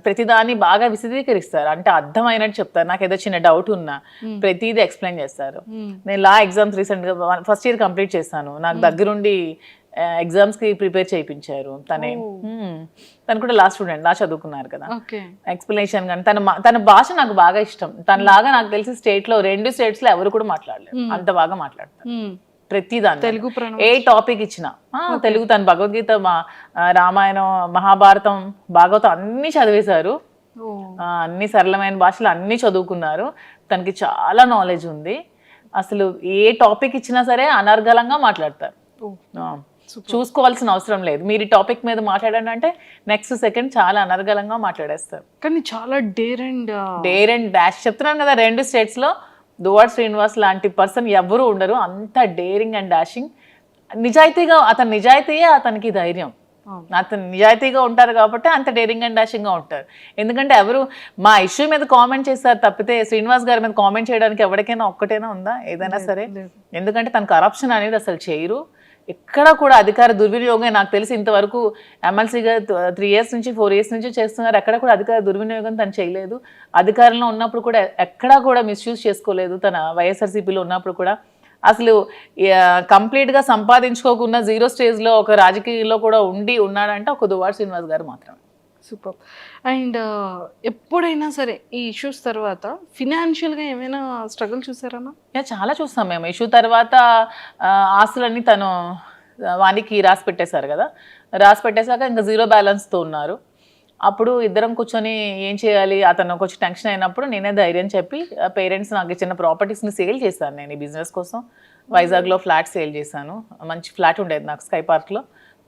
ప్రతిదాన్ని బాగా విశదీకరిస్తారు, అంటే అర్థమైనట్టు చెప్తారు. నాకు ఏదో చిన్న డౌట్ ఉన్నా ప్రతిదీ ఎక్స్ప్లెయిన్ చేస్తారు. నేను లా ఎగ్జామ్స్ రీసెంట్గా ఫస్ట్ ఇయర్ కంప్లీట్ చేశాను. నాకు దగ్గరుండి ఎగ్జామ్స్ కి ప్రిపేర్ చేయించారు. తను కూడా లా స్టూడెంట్, లా చదువుకున్నారు కదా. ఎక్స్ప్లెనేషన్ కానీ తన భాష నాకు బాగా ఇష్టం. తనలాగా నాకు తెలిసి స్టేట్ లో 2 states లో ఎవరు కూడా మాట్లాడలేరు, అంత బాగా మాట్లాడతారు ప్రతిదాన్ని. తెలుగు ఏ టాపిక్ ఇచ్చినా తెలుగు. తన భగవద్గీత, రామాయణం, మహాభారతం, భాగవతం అన్ని చదివేశారు. అన్ని సరళమైన భాషలు అన్ని చదువుకున్నారు. తనకి చాలా నాలెడ్జ్ ఉంది. అసలు ఏ టాపిక్ ఇచ్చినా సరే అనర్గళంగా మాట్లాడతారు. చూసుకోవాల్సిన అవసరం లేదు. మీరు ఈ టాపిక్ మీద మాట్లాడండి అంటే నెక్స్ట్ సెకండ్ చాలా అనర్గళంగా మాట్లాడేస్తారు. కానీ చాలా డేర్ అండ్ డాష్. చెప్తున్నాను కదా, 2 states లో దువ్వాడ శ్రీనివాస్ లాంటి పర్సన్ ఎవరు ఉండరు. అంత డేరింగ్ అండ్ డాషింగ్. అతని నిజాయితీయే అతనికి ధైర్యం. అతను నిజాయితీగా ఉంటారు కాబట్టి అంత డేరింగ్ అండ్ డాషింగ్ గా ఉంటారు. ఎందుకంటే ఎవరు మా ఇష్యూ మీద కామెంట్ చేస్తారు తప్పితే శ్రీనివాస్ గారి మీద కామెంట్ చేయడానికి ఎవరికైనా ఒక్కటైనా ఉందా ఏదైనా సరే? ఎందుకంటే తను కరప్షన్ అనేది అసలు చేయరు. ఎక్కడ కూడా అధికార దుర్వినియోగం నాకు తెలిసి ఇంతవరకు ఎమ్మెల్సీగా 3 years నుంచి 4 years నుంచి చేస్తున్నారు. ఎక్కడ కూడా అధికార దుర్వినియోగం తను చేయలేదు. అధికారంలో ఉన్నప్పుడు కూడా ఎక్కడా కూడా మిస్యూజ్ చేసుకోలేదు. తన వైఎస్ఆర్సీపీలో ఉన్నప్పుడు కూడా అసలు కంప్లీట్గా సంపాదించుకోకుండా 0 stage ఒక రాజకీయంలో కూడా ఉన్నాడంటే ఒక దువ్వాడ శ్రీనివాస్ గారు మాత్రమే. సూపర్. అండ్ ఎప్పుడైనా సరే ఈ ఇష్యూస్ తర్వాత ఫినాన్షియల్గా ఏమైనా స్ట్రగుల్ చూసారమ్మా? చాలా చూస్తాం మేము. ఇష్యూ తర్వాత ఆస్తులన్నీ తను వానికి రాసి పెట్టేశారు కదా. రాసి పెట్టేశాక ఇంకా 0 balance తో ఉన్నారు. అప్పుడు ఇద్దరం కూర్చొని ఏం చేయాలి, అతను కొంచెం టెన్షన్ అయినప్పుడు నేనే ధైర్యం చెప్పి పేరెంట్స్ నాకు ఇచ్చిన ప్రాపర్టీస్ని సేల్ చేశాను నేను ఈ బిజినెస్ కోసం. వైజాగ్లో ఫ్లాట్ సేల్ చేశాను, మంచి ఫ్లాట్ ఉండేది నాకు స్కై పార్క్లో,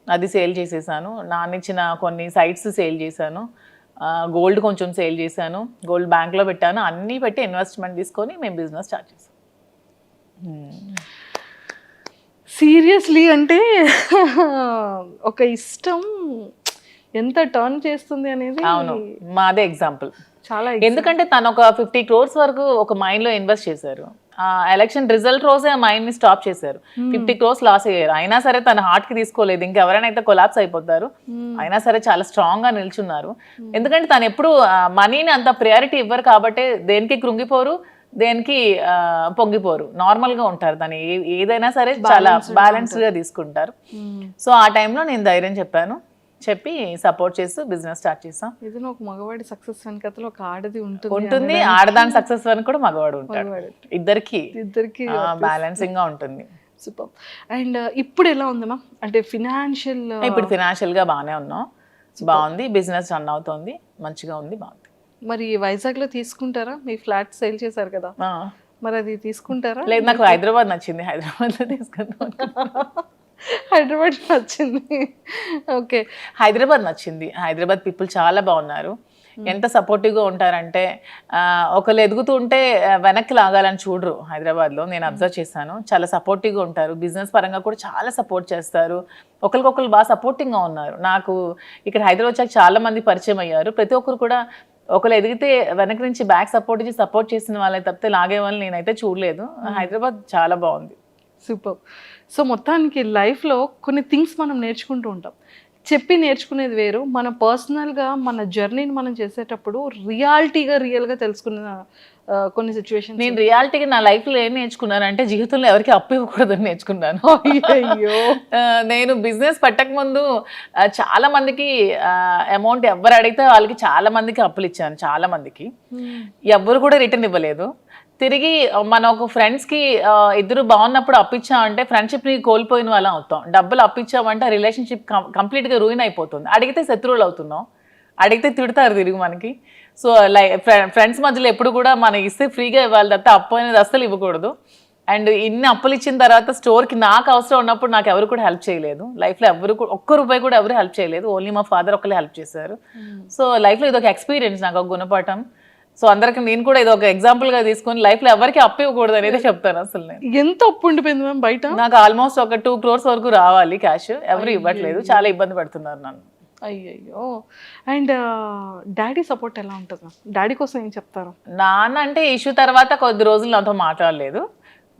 అది సేల్ చేసేసాను. నాన్నిచ్చిన కొన్ని సైట్స్ సేల్ చేశాను, గోల్డ్ కొంచెం సేల్ చేశాను, గోల్డ్ బ్యాంక్లో పెట్టాను, అన్నీ పెట్టి ఇన్వెస్ట్మెంట్ తీసుకొని మేము బిజినెస్ స్టార్ట్ చేసాం. సీరియస్లీ అంటే ఒక ఇష్టం ఎంత టర్న్ చేస్తుంది అనేది అవును, మాదే ఎగ్జాంపుల్. చాలా ఎందుకంటే తను ఒక 50 crores వరకు ఒక మైండ్ లో ఇన్వెస్ట్ చేశారు. ఆ ఎలక్షన్ రిజల్ట్ రోజే ఆ మైండ్ ని స్టాప్ చేశారు. 50 crores లాస్ అయ్యారు, అయినా సరే తన హార్ట్ కి తీసుకోలేదు. ఇంకెవరైనా అయితే కొలాప్స్ అయిపోతారు, అయినా సరే చాలా స్ట్రాంగ్ గా నిల్చున్నారు. ఎందుకంటే తను ఎప్పుడు మనీని అంత ప్రయారిటీ ఇవ్వరు కాబట్టి దేనికి కృంగిపోరు, దేనికి పొంగిపోరు, నార్మల్ గా ఉంటారు. తను ఏదైనా సరే చాలా బ్యాలెన్స్డ్ గా తీసుకుంటారు. సో ఆ టైంలో నేను ధైర్యం చెప్పి సపోర్ట్ చేస్తూ బిజినెస్ స్టార్ట్ చేసాం. ఏదైనా ఒక మగవాడి సక్సెస్ వెనకతలో ఒక ఆడది ఉంటుంది, ఆడదాని సక్సెస్ అని కూడా మగవాడు ఉంటాడు, ఇద్దరికి బ్యాలెన్సింగ్ గా ఉంటుంది. సూపర్. అండ్ ఇప్పుడు ఎలా ఉంది మ్యామ్, అంటే ఫినాన్షియల్? ఇప్పుడు ఫినాన్షియల్ గా బాగానే ఉన్నాం, బాగుంది, బిజినెస్ రన్ అవుతుంది, మంచిగా ఉంది, బాగుంది. మరి వైజాగ్ లో తీసుకుంటారా? మీ ఫ్లాట్ సేల్ చేశారు కదా, మరి అది తీసుకుంటారా? లేదు, నాకు హైదరాబాద్ నచ్చింది, హైదరాబాద్ లో తీసుకుందాం. హైదరాబాద్ నచ్చింది, ఓకే. హైదరాబాద్ నచ్చింది, హైదరాబాద్ పీపుల్ చాలా బాగున్నారు, ఎంత సపోర్టివ్గా ఉంటారంటే ఒకళ్ళు ఎదుగుతూ ఉంటే వెనక్కి లాగాలని చూడరు. హైదరాబాద్లో నేను అబ్జర్వ్ చేశాను, చాలా సపోర్టివ్గా ఉంటారు, బిజినెస్ పరంగా కూడా చాలా సపోర్ట్ చేస్తారు, ఒకరికొకరు బాగా సపోర్టింగ్గా ఉన్నారు. నాకు ఇక్కడ హైదరాబాద్ వచ్చాక చాలా మంది పరిచయం అయ్యారు, ప్రతి ఒక్కరు కూడా ఒకరు ఎదిగితే వెనక నుంచి బ్యాక్ సపోర్ట్ చేసిన వాళ్ళే తప్పితే లాగే వాళ్ళని నేనైతే చూడలేదు. హైదరాబాద్ చాలా బాగుంది. సూపర్. సో మొత్తానికి లైఫ్లో కొన్ని థింగ్స్ మనం నేర్చుకుంటూ ఉంటాం, చెప్పి నేర్చుకునేది వేరు, మన పర్సనల్గా మన జర్నీని మనం చేసేటప్పుడు రియల్గా తెలుసుకున్న కొన్ని సిచ్యువేషన్. నేను రియాలిటీగా నా లైఫ్లో ఏం నేర్చుకున్నానంటే జీవితంలో ఎవరికి అప్పు ఇవ్వకూడదని నేర్చుకున్నాను. అయ్యో, నేను బిజినెస్ పెట్టక ముందు చాలా మందికి అమౌంట్ ఎవరు అడిగితే వాళ్ళకి చాలా మందికి అప్పులు ఇచ్చాను, చాలా మందికి ఎవ్వరు కూడా రిటర్న్ ఇవ్వలేదు. తిరిగి మన ఒక ఫ్రెండ్స్కి ఇద్దరు బాగున్నప్పుడు అప్పిచ్చామంటే ఫ్రెండ్షిప్ని కోల్పోయిన వాళ్ళం అవుతాం, డబ్బులు అప్పిచ్చామంటే రిలేషన్షిప్ కంప్లీట్గా రూయిన్ అయిపోతుంది. అడిగితే శత్రువులు అవుతున్నాం, అడిగితే తిడతారు తిరిగి మనకి. సో ఫ్రెండ్స్ మధ్యలో ఎప్పుడు కూడా మనం ఇస్తే ఫ్రీగా ఇవ్వాలి తప్ప అప్పు అనేది అస్సలు ఇవ్వకూడదు. అండ్ ఇన్ని అప్పులు ఇచ్చిన తర్వాత స్టోర్కి నాకు అవసరం ఉన్నప్పుడు నాకు ఎవరు కూడా హెల్ప్ చేయలేదు లైఫ్లో, ఎవరు కూడా ఒక్క రూపాయి కూడా ఎవరు హెల్ప్ చేయలేదు, ఓన్లీ మా ఫాదర్ ఒక్కరే హెల్ప్ చేశారు. సో లైఫ్లో ఇది ఒక ఎక్స్పీరియన్స్, నాకు ఒక గుణపాఠం. సో అందరికి నేను కూడా ఇది ఒక ఎగ్జాంపుల్ గా తీసుకొని లైఫ్ లో ఎవరికి అప్పు ఇవ్వకూడదు అనేది చెప్తాను. అసలు నేను ఎంత అప్పు ఉండిపోయింది మ్యామ్ బయట? నాకు ఆల్మోస్ట్ ఒక 2 crores వరకు రావాలి క్యాష్, ఎవరు ఇవ్వట్లేదు, చాలా ఇబ్బంది పడుతున్నారు నన్ను. అయ్యయ్యో. అండ్ డాడీ సపోర్ట్ ఎలా ఉంటుంది మ్యామ్? డాడీ కోసం ఏం చెప్తారు? నాన్న అంటే ఇష్యూ తర్వాత కొద్ది రోజులు నాతో మాట్లాడలేదు,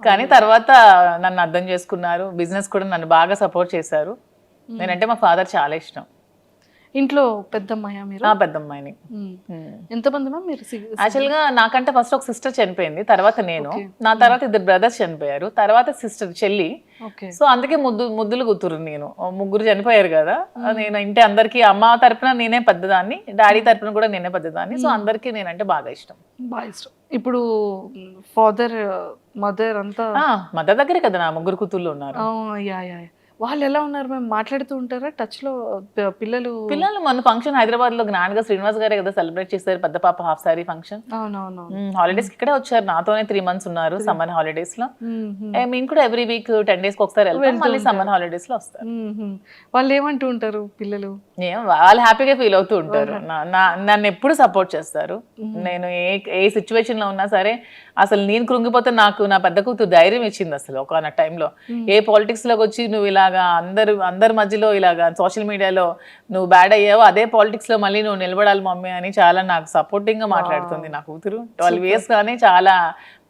కానీ తర్వాత నన్ను అర్థం చేసుకున్నారు, బిజినెస్ కూడా నన్ను బాగా సపోర్ట్ చేశారు. నేనంటే మా ఫాదర్ చాలా ఇష్టం. ఇంట్లో పెద్దమ్మాయా మీరు? పెద్దమ్మాయిని. ఎంతమంది మ్యామ్ మీరు? యాక్చువల్గా నాకంటే ఫస్ట్ ఒక సిస్టర్ చనిపోయింది, తర్వాత నేను, నా తర్వాత 2 brothers చనిపోయారు, తర్వాత సిస్టర్ చెల్లి. సో అందుకే ముద్దులు కూతురు నేను. 3 చనిపోయారు కదా, నేను ఇంటి అందరికి అమ్మ తరపున నేనే పెద్దదాన్ని, డాడీ తరపున కూడా నేనే పెద్దదాన్ని. సో అందరికి నేనంటే బాగా ఇష్టం. ఇప్పుడు ఫాదర్ మదర్ అంతా మదర్ దగ్గరే కదా నా 3 కూతుర్లు ఉన్నారు. వాళ్ళు ఎలా ఉన్నారు మ్యామ్? మాట్లాడుతూ ఉంటారా టచ్ లో? పిల్లలు మన ఫంక్షన్ హైదరాబాద్ లో గ్రాండ్ గా శ్రీనివాస్ గారే కదా సెలబ్రేట్ చేశారు, పెద్ద పాప హాఫ్ సారీ ఫంక్షన్. అవునవును. హాలిడేస్ ఇక్కడే వచ్చారు, నాతోనే 3 months ఉన్నారు సమ్మర్ హాలిడేస్ లో. మేము కూడా ఎవ్రీ వీక్ 10 days ఒకసారి వెళ్తాం, మళ్ళీ సమ్మర్ హాలిడేస్ లో వస్తారు. వాళ్ళు ఏమంటూ ఉంటారు పిల్లలు? వాళ్ళు హ్యాపీగా ఫీల్ అవుతూ ఉంటారు, నన్ను ఎప్పుడు సపోర్ట్ చేస్తారు. నేను ఏ సిచ్యువేషన్ లో ఉన్నా సరే, అసలు నేను కృంగిపోతే నాకు నా పెద్ద కూతురు ధైర్యం ఇచ్చింది. అసలు ఒక టైంలో ఏ పాలిటిక్స్ లోకి వచ్చి నువ్వు ఇలాగా అందరి మధ్యలో ఇలాగా సోషల్ మీడియాలో నువ్వు బ్యాడ్ అయ్యావు, అదే పాలిటిక్స్ లో మళ్ళీ నువ్వు నిలబడాలి మమ్మీ అని చాలా నాకు సపోర్టింగ్ గా మాట్లాడుతుంది నా కూతురు. 12 years గానే చాలా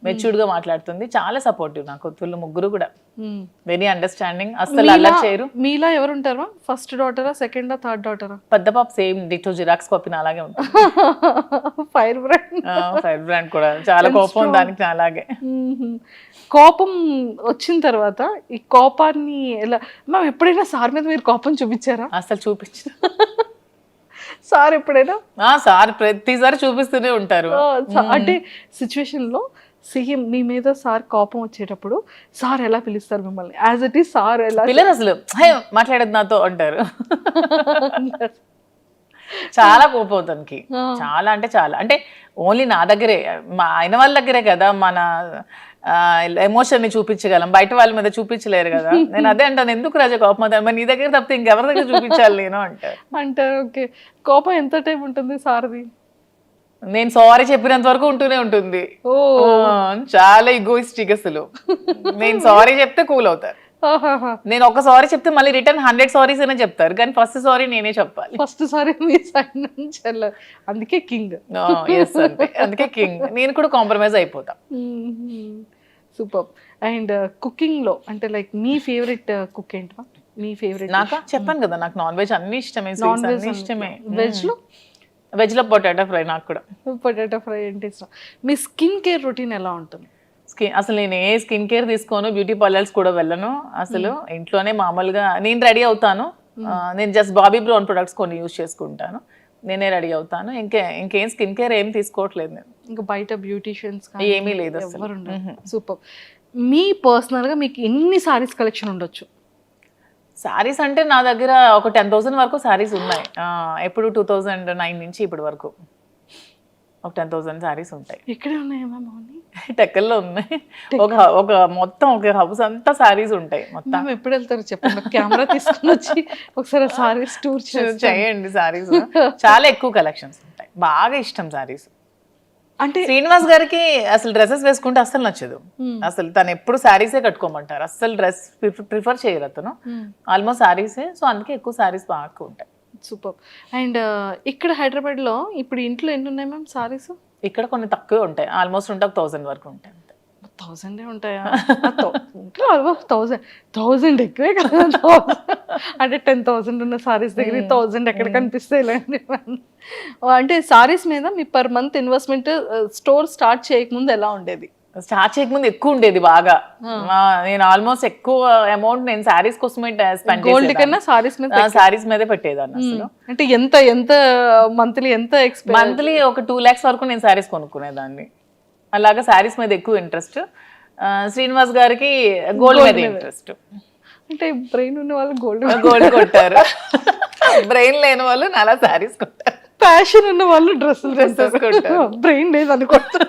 మెచ్యూర్డ్ గా మాట్లాడుతుంది, చాలా సపోర్టివ్ నా కూతుర్లు 3 కూడా. వెరీ అండర్స్టాండింగ్, అసలు అల్లరి చేయరు. మీలా ఎవరు ఉంటారా? ఫస్ట్ డాటరా, సెకండా, థర్డ్ డాటరా? పెద్ద పాప సేమ్ డిటో జిరాక్స్ కాపీ అలాగే ఉంటుంది. ఫైర్ బ్రాండ్ కూడా చాలా కోపం దానికి అలాగే. కోపం వచ్చిన తర్వాత ఈ కోపాన్ని ఎలా మ్యామ్, ఎప్పుడైనా సార్ మీద మీరు కోపం చూపించారా? అసలు చూపించారు సార్ ఎప్పుడైనా? సార్ ప్రతిసారి చూపిస్తూనే ఉంటారు. అంటే సిచ్యువేషన్ లో సేమ్ మీ మీద సార్ కోపం వచ్చేటప్పుడు సార్ ఎలా పిలుస్తారు మిమ్మల్ని? యాజ్ ఇట్ ఈస్ సార్ ఎలా పిల్లలు అసలు మాట్లాడదు నాతో అంటారు. చాలా కోపం అతనికి, చాలా అంటే చాలా. అంటే ఓన్లీ నా దగ్గరే, మా ఆయన వాళ్ళ దగ్గరే కదా మన ఎమోషన్ ని చూపించగలం, బయట వాళ్ళ మీద చూపించలేరు కదా. నేను అదే అంటాను, ఎందుకు రాజా కోపం అవుతాను, మరి నీ దగ్గర తప్పితే ఇంకెవరి దగ్గర చూపించాలి నేను అంటారు. ఓకే, కోపం ఎంత టైం ఉంటుంది సార్ది? నేను సారీ చెప్పినంత వరకు ఉంటూనే ఉంటుంది. చాలా ఈగోయిస్టిక్ అసలు. నేను సారీ చెప్తే కూల్ అవుతారు. నేను ఒక సారీ చెప్తే మళ్ళీ రిటర్న్ 100 సారీస్ అయినా చెప్తారు, కానీ ఫస్ట్ సారీ నేనే చెప్పాలి. ఫస్ట్ సారీ మీ సైడ్ నుంచి అందుకే కింగ్. ఎస్ అంటే అందుకే కింగ్. నేను కూడా కాంప్రమైజ్ అయిపోతా. సూపర్. అండ్ కుకింగ్ లో అంటే లైక్ మీ ఫేవరెట్ కుక్ ఏంటా? మీ ఫేవరెట్? నాకా చెప్పాను కదా, నాకు నాన్ వెజ్ అన్ని ఇష్టమే. నాన్ వెజ్ ఇష్టమే. వెజ్ లో పొటాటో ఫ్రై. నాకు కూడా పొటాటో ఫ్రై అంటే ఇష్టం. మీ స్కిన్ కేర్ రొటీన్ ఎలా ఉంటుంది? అసలు నేను ఏ స్కిన్ కేర్ తీసుకోను, బ్యూటీ పార్లర్స్ కూడా వెళ్ళను అసలు. ఇంట్లోనే మామూలుగా నేను రెడీ అవుతాను. నేను జస్ట్ బాబీ బ్రౌన్ ప్రొడక్ట్స్ కొన్ని యూజ్ చేసుకుంటాను, నేనే రెడీ అవుతాను. ఇంకేం స్కిన్ కేర్ ఏం తీసుకోవట్లేదు నేను. ఇంకా బయట బ్యూటీషియన్స్ ఏమీ లేదు ఎవరు. సూపర్. మీ పర్సనల్ గా మీకు ఎన్ని సారీస్ కలెక్షన్ ఉండొచ్చు? సారీస్ అంటే నా దగ్గర ఒక 10,000 వరకు సారీస్ ఉన్నాయి. ఎప్పుడు 2009 నుంచి ఇప్పటి వరకు ఒక 10,000 సారీస్ ఉంటాయి. ఇక్కడే ఉన్నాయా మ్యామ్? టెక్కల్లో ఉన్నాయి. ఒక మొత్తం ఒక హౌస్ అంతా సారీస్ ఉంటాయి మొత్తం. ఎప్పుడు వెళ్తారు చెప్పండి, కెమెరా తీసుకుని వచ్చి ఒకసారి సారీస్ టూర్ చేయండి. సారీస్ చాలా ఎక్కువ కలెక్షన్స్ ఉంటాయి. బాగా ఇష్టం సారీస్. అంటే శ్రీనివాస్ గారికి అసలు డ్రెస్సెస్ వేసుకుంటే అస్సలు నచ్చదు. అసలు తను ఎప్పుడు శారీసే కట్టుకోమంటారు, అస్సలు డ్రెస్ ప్రిఫర్ చేయరు అతను. ఆల్మోస్ట్ శారీసే. సో అందుకే ఎక్కువ శారీస్ బాగా ఉంటాయి. సూపర్. అండ్ ఇక్కడ హైదరాబాద్ లో ఇప్పుడు ఇంట్లో ఎన్ని ఉన్నాయి మ్యామ్ సారీస్? ఇక్కడ కొన్ని తక్కువే ఉంటాయి, ఆల్మోస్ట్ ఉంటే 1,000 వరకు ఉంటాయి. 1,000 ఉంటాయా? 1,000 ఎక్కువే కదా. అంటే 10,000 ఉన్న సారీస్ దగ్గర 1,000 ఎక్కడ కనిపిస్తాయి? అంటే సారీస్ మీద మీ per month investment store start చేయకముందు ఎలా ఉండేది? స్టార్ట్ చేయకముందు ఎక్కువ ఉండేది బాగా. నేను ఆల్మోస్ట్ ఎక్కువ అమౌంట్ నేను సారీస్ కోసమే స్పెండ్ చేసేదాన్ని. గోల్డ్ కన్నా సారీస్ మీదే పెట్టేదాన్ని అసలు. అంటే ఎంత మంత్లీ మంత్లీ ఒక 2 lakhs వరకు నేను సారీస్ కొనుక్కునేదాన్ని. అలాగా సారీస్ మీద ఎక్కువ ఇంట్రెస్ట్. శ్రీనివాస్ గారికి గోల్డ్ మీద ఇంట్రెస్ట్. అంటే బ్రెయిన్ ఉన్న వాళ్ళు గోల్డ్ కొట్టారు, బ్రెయిన్ లేని వాళ్ళు అలా సారీస్ కొట్టారు. ప్యాషన్ ఉన్న వాళ్ళు డ్రెస్సెస్ కొట్టారు. బ్రెయిన్ లేదు అనుకుంటారు.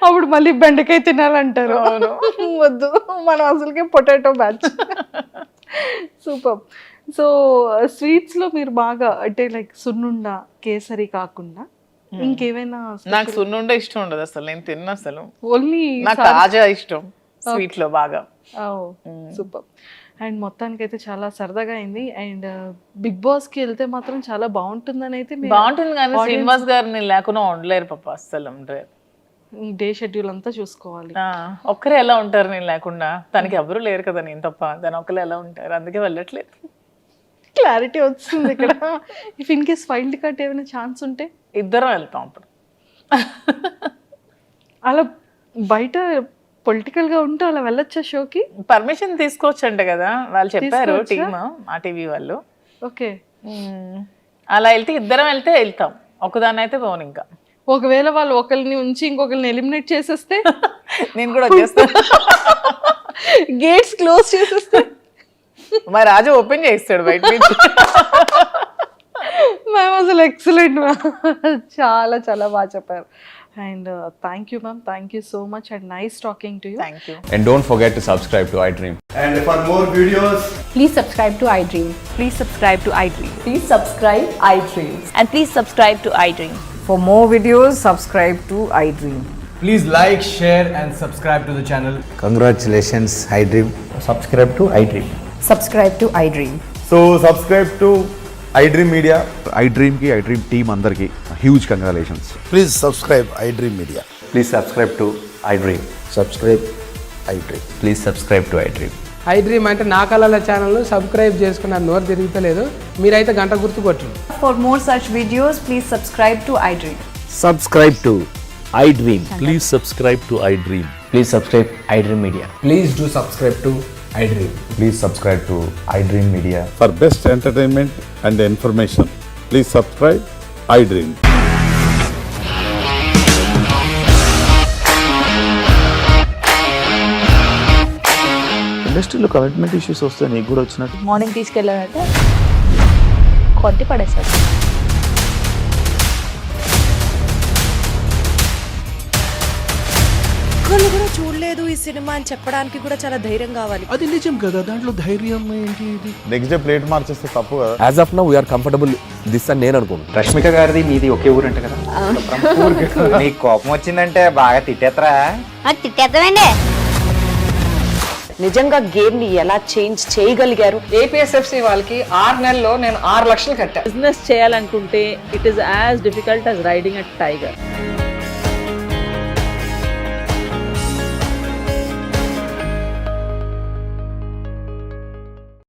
అప్పుడు మళ్ళీ బెండకాయ తినాలంటారు. వద్దు, మనం అసలుకే potato batch. Super. So sweets లో మీరు బాగా అంటే లైక్ సున్నుండ, కేసరి కాకుండా ఇంకేమైనా? నాకు సున్నుండ ఇష్టం ఉండదు అసలు, నేను తిన్నా అసలు. ఓన్లీ నాకు తాజా ఇష్టం స్వీట్ లో బాగా. సూపర్. అండ్ మొత్తానికి అయితే చాలా సరదాగా అయింది. అండ్ బిగ్ బాస్ కి వెళ్తే మాత్రం చాలా బాగుంటుందని అయితే బాగుంటుంది, కానీ శ్రీనివాస్ గారిని లేకుండా ఉండలేరు పాప, అస్సలు ఉండలేరు. డే షెడ్యూల్ అంతా చూసుకోవాలి. ఒక్కరే ఎలా ఉంటారు నేను లేకుండా? తనకి ఎవరు లేరు కదా నేను తప్ప, దాని ఒక్కరు ఎలా ఉంటారు, అందుకే వెళ్ళట్లేదు. క్లారిటీ వచ్చింది ఇక్కడ. If in case wild card ఏమైనా ఛాన్స్ ఉంటే ఇద్దరం వెళ్తాం అప్పుడు. అలా బయట పొలిటికల్ గా ఉంటే అలా వెళ్ళొచ్చా షోకి? పర్మిషన్ తీసుకోవచ్చు అంట కదా వాళ్ళు చెప్పారు, టీమ్ ఆ టీవీ వాళ్ళు. ఓకే, అలా వెళ్తే ఇద్దరం వెళ్తాం, ఒకదాన్ని అయితే పోను. ఇంకా ఒకవేళ వాళ్ళు ఒకరిని ఉంచి ఇంకొకరిని ఎలిమినేట్ చేసేస్తే నేను కూడా వచ్చేస్తాను. గేట్స్ క్లోజ్ చేసేస్తే మా రాజు ఓపెన్ చేస్తాడు బయట నుంచి. మ్యామ్ అసలు ఎక్సలెంట్ మ్యామ్, చాలా చాలా బాగా చెప్పారు. And thank you ma'am, thank you so much and nice talking to you. Thank you. And don't forget to subscribe to iDream. And for more videos, please subscribe to iDream. Please subscribe to iDream. Please subscribe iDream. And please subscribe to iDream. For more videos, subscribe to iDream. please like, share and subscribe to the channel. Congratulations, iDream. Subscribe to iDream. Subscribe to iDream. So subscribe to iDream Media. iDream ki iDream team andarki huge congratulations. Please subscribe iDream Media. Please subscribe to iDream. Subscribe iDream. Please subscribe to iDream. iDream అంటే నా కళల channel subscribe చేసుకున్న నోరు తిరుగుతలేదు, మీరైతే గంట గుర్తు కొట్టండి. For more such videos, please subscribe to iDream. Subscribe to iDream. Please subscribe to iDream. Please subscribe iDream Media. Please do subscribe to iDream. Please subscribe to iDream Media. For best entertainment and information, please subscribe iDream. ఇండస్ట్రీలో commitment issues వస్తే నీకు కూడా వచ్చినట్టు morning తీసుకెళ్ళాలంటే కొట్టి పడేశాడు. ఒక్కళ్ళు కూడా చూడలేదు ఈ సినిమా అని చెప్పడానికి కూడా చాలా ధైర్యం కావాలి. అది నిజం కదా, దాంట్లో ధైర్యం ఏంటి? ఇది నెక్స్ట్ డే ప్లేట్ మార్చేస్తే తప్పు కదా. As of now we are comfortable this అని నేను అనుకుంటున్నాను. రష్మిక గారిది మీది ఒకే ఊరంట కదా. నీకు కోపం వచ్చిందంటే బాగా తిట్టేత్తరా? తిట్టేద్దామండి. నిజంగా గేమ్ ని ఎలా చేంజ్ చేయగలిగారు? ఏపీఎస్ఎఫ్సి వాళ్ళకి 6 నెలల్లో నేను 6 లక్షలు కట్టా. బిజినెస్ చేయాలనుకుంటే it is as difficult as riding a tiger.